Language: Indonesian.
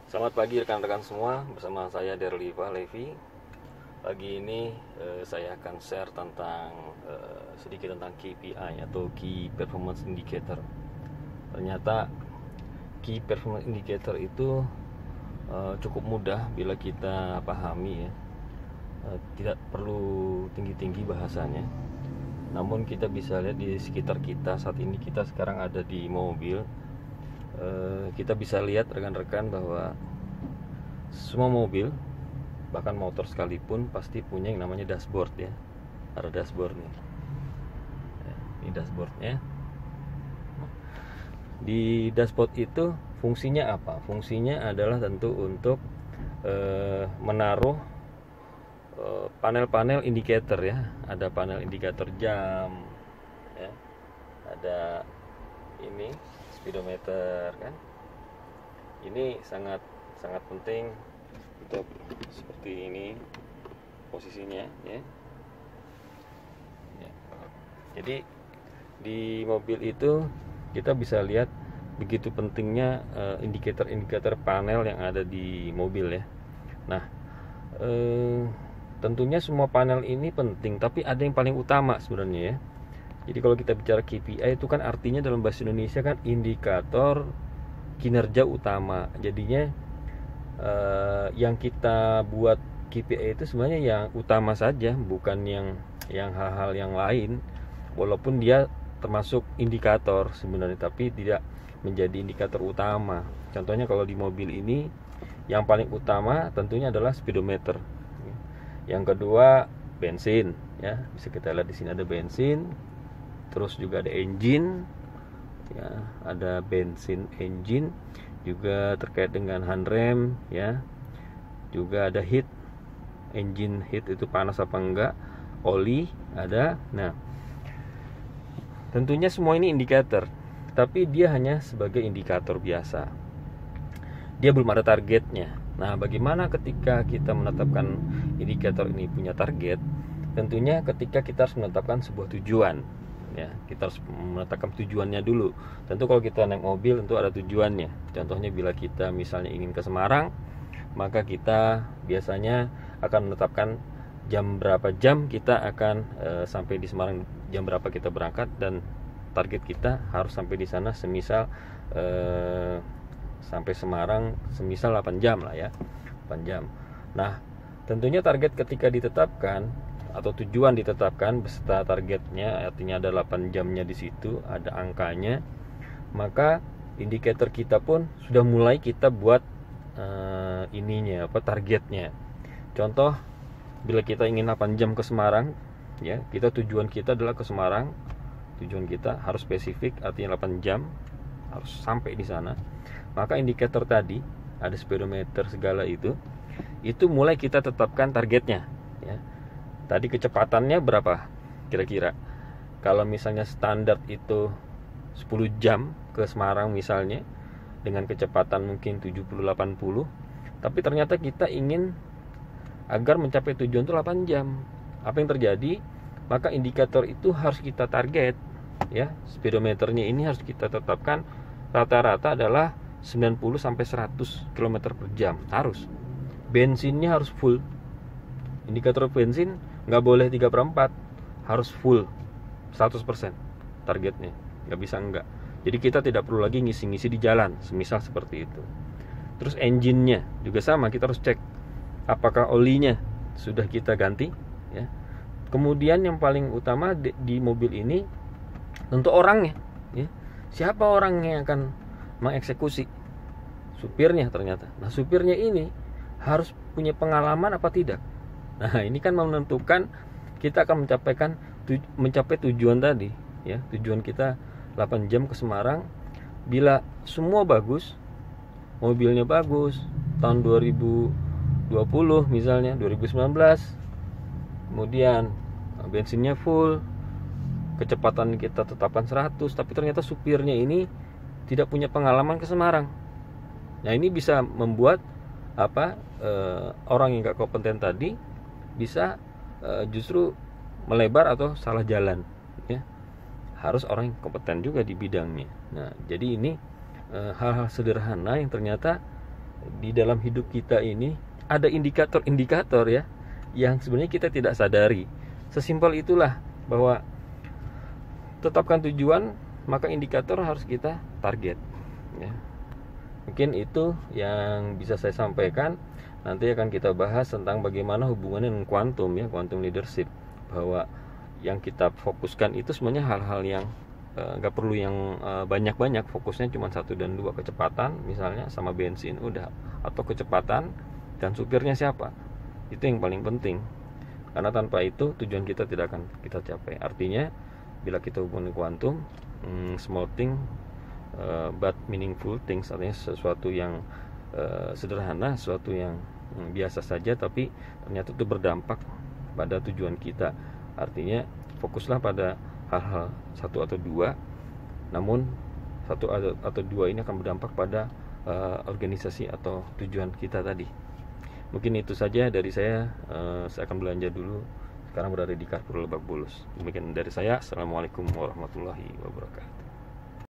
Selamat pagi rekan-rekan semua, bersama saya Derliva Levi. Pagi ini saya akan share tentang sedikit tentang KPI atau Key Performance Indicator. Ternyata Key Performance Indicator itu cukup mudah bila kita pahami ya. Tidak perlu tinggi-tinggi bahasanya. Namun kita bisa lihat di sekitar kita. Saat ini kita sekarang ada di mobil. Kita bisa lihat rekan-rekan bahwa semua mobil, bahkan motor sekalipun, pasti punya yang namanya dashboard ya. Ada dashboard nih. Ini dashboardnya. Di dashboard itu fungsinya apa? Fungsinya adalah tentu untuk menaruh panel-panel indikator ya. Ada panel indikator jam ya. Ada ini speedometer kan. Ini sangat penting untuk seperti ini posisinya ya. Jadi di mobil itu kita bisa lihat begitu pentingnya indikator-indikator panel yang ada di mobil ya. Nah, tentunya semua panel ini penting, tapi ada yang paling utama sebenarnya ya. Jadi kalau kita bicara KPI itu kan artinya dalam bahasa Indonesia kan indikator kinerja utama. Jadinya yang kita buat KPI itu sebenarnya yang utama saja, bukan yang hal-hal yang lain. Walaupun dia termasuk indikator sebenarnya, tapi tidak menjadi indikator utama. Contohnya kalau di mobil ini yang paling utama tentunya adalah speedometer. Yang kedua bensin ya, bisa kita lihat di sini ada bensin. Terus juga ada engine ya, ada bensin engine, juga terkait dengan handrem ya, juga ada heat, engine heat itu panas apa enggak, oli ada. Nah, tentunya semua ini indikator, tapi dia hanya sebagai indikator biasa, dia belum ada targetnya. Nah, bagaimana ketika kita menetapkan indikator ini punya target? Tentunya ketika kita harus menetapkan sebuah tujuan ya, kita harus menetapkan tujuannya dulu. Tentu kalau kita naik mobil tentu ada tujuannya. Contohnya bila kita misalnya ingin ke Semarang, maka kita biasanya akan menetapkan berapa jam kita akan sampai di Semarang, jam berapa kita berangkat, dan target kita harus sampai di sana semisal sampai Semarang semisal 8 jam lah ya, 8 jam. Nah, tentunya target ketika ditetapkan atau tujuan ditetapkan beserta targetnya, artinya ada 8 jamnya di situ, ada angkanya, maka indikator kita pun sudah mulai kita buat targetnya. Contoh, bila kita ingin 8 jam ke Semarang ya, tujuan kita adalah ke Semarang. Tujuan kita harus spesifik, artinya 8 jam harus sampai di sana. Maka indikator tadi, ada speedometer segala itu mulai kita tetapkan targetnya ya. Tadi kecepatannya berapa kira-kira? Kalau misalnya standar itu 10 jam ke Semarang misalnya, dengan kecepatan mungkin 70-80, tapi ternyata kita ingin agar mencapai tujuan itu 8 jam. Apa yang terjadi? Maka indikator itu harus kita target ya. Speedometernya ini harus kita tetapkan rata-rata adalah 90-100 km per jam. Harus. Bensinnya harus full. Indikator bensin nggak boleh 3/4, harus full 100% targetnya, nggak bisa enggak. Jadi kita tidak perlu lagi ngisi-ngisi di jalan, semisal seperti itu. Terus engine-nya juga sama, kita harus cek apakah olinya sudah kita ganti ya. Kemudian yang paling utama di mobil ini tentu orangnya ya. Siapa orangnya yang akan mengeksekusi? Supirnya ternyata. Nah, supirnya ini harus punya pengalaman apa tidak? Nah, ini kan menentukan kita akan mencapai tujuan tadi ya. Tujuan kita 8 jam ke Semarang. Bila semua bagus, mobilnya bagus, tahun 2020 misalnya, 2019, kemudian bensinnya full, kecepatan kita tetapkan 100, tapi ternyata supirnya ini tidak punya pengalaman ke Semarang. Nah, ini bisa membuat orang yang gak kompeten tadi bisa justru melebar atau salah jalan ya. Harus orang yang kompeten juga di bidangnya. Nah, jadi ini hal-hal sederhana yang ternyata di dalam hidup kita ini ada indikator-indikator ya, yang sebenarnya kita tidak sadari. Sesimpel itulah, bahwa tetapkan tujuan, maka indikator harus kita target ya. Mungkin itu yang bisa saya sampaikan. Nanti akan kita bahas tentang bagaimana hubungannya dengan kuantum ya, quantum leadership, bahwa yang kita fokuskan itu sebenarnya hal-hal yang nggak perlu yang banyak-banyak, fokusnya cuma 1 dan 2, kecepatan misalnya sama bensin udah, atau kecepatan dan supirnya siapa, itu yang paling penting, karena tanpa itu tujuan kita tidak akan kita capai. Artinya bila kita hubungi kuantum, small thing but meaningful things, artinya sesuatu yang sederhana, sesuatu yang biasa saja, tapi ternyata itu berdampak pada tujuan kita. Artinya fokuslah pada hal-hal 1 atau 2, namun 1 atau 2 ini akan berdampak pada organisasi atau tujuan kita tadi. Mungkin itu saja dari saya. Saya akan belanja dulu, sekarang berada di Carrefour Lebak Bulus. Demikian dari saya. Assalamualaikum warahmatullahi wabarakatuh.